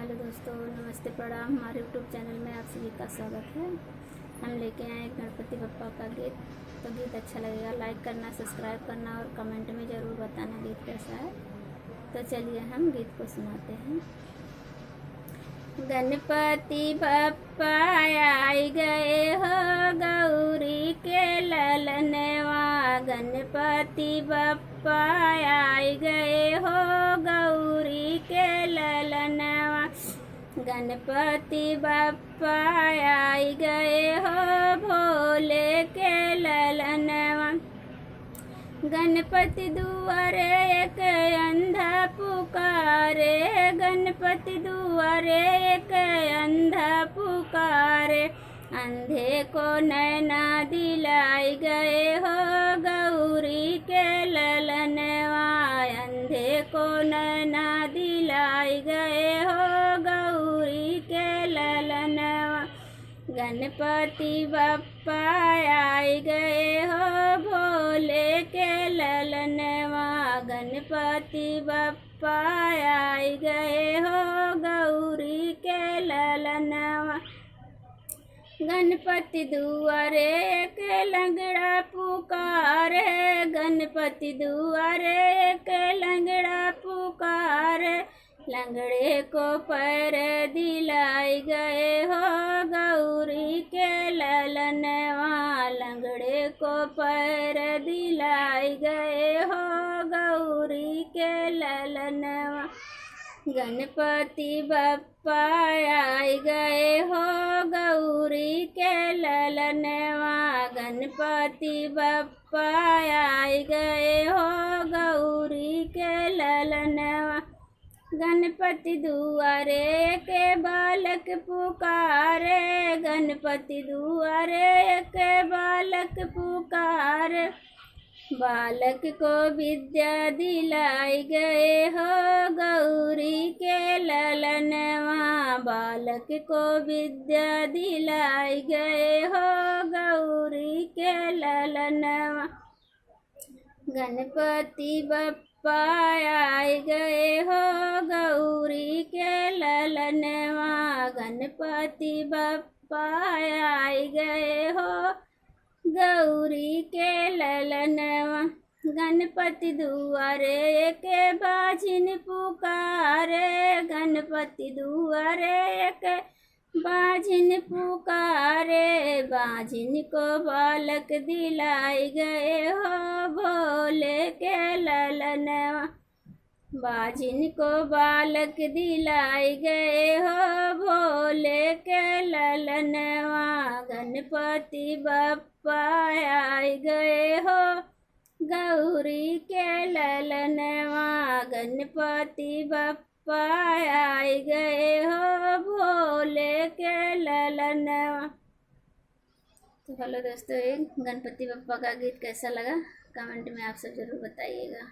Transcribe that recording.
Hello दोस्तों, नमस्ते, प्रणाम। हमारे यूट्यूब चैनल में आप सभी का स्वागत है। हम लेके आए हैं गणपति बप्पा का गीत। तो गीत अच्छा लगेगा लाइक करना, सब्सक्राइब करना और कमेंट में ज़रूर बताना गीत कैसा है। तो चलिए हम गीत को सुनाते हैं। गणपति बप्पा आई गए हो गौरी के ललनवा। गणपति बप्पा आई गए हो गौरी के ललनवा। गणपति बप्पा आई गए हो भोले के ललनवा। गणपति दुआरे एक अंधा पुकारे। गणपति दुआरे एक अंधा पुकारे। अंधे को नैना दिलाई गए हो गौरी के ललनवा। अंधे को नैना दिलाई गए हो गौरी के ललनवा। गणपति बप्पा आई गए हो भोले के ललनवा। गणपति बप्पा आई गए हो गौरी के ललनवा। गणपति दुआरे एक लंगड़ा पुकारे। गणपति दुआरे एक लंगड़ा पुकारे। लंगड़े को पैर दिलाई गए हो गौरी के ललनवा। लंगड़े को पैर दिलाई गए हो गौरी के ललनवा। गणपति बप्पा आई गए हो गौरी के ललनवा। गणपति बप्पा आई गए हो गौरी के ललनवा। गणपति दुआरे के बालक पुकारे। गणपति दुआरे के बालक पुकारे। बालक को विद्या दिलाई गए हो गौरी के ललनवा। बालक को विद्या दिलाई गए हो गौरी के ललनवा। गणपति बप्पा आई गए हो गौरी के ललनवा। गणपति बप्पा आई गए हो गौरी के ललनवा। गणपति दुआरे के बाजिन पुकारे। गणपति दुआरे के बाजिन पुकारे। बाजिन को बालक दिलाई गए हो भोले के ललनवा। बाजिन को बालक दिलाई गए हो भोले के ललनवा। गणपति बप्पा आई गए हो गौरी के ललनवा। गणपति बप्पा आई गए हो भोले के ललनवा। तो हेलो दोस्तों, गणपति बप्पा का गीत कैसा लगा कमेंट में आप सब जरूर बताइएगा।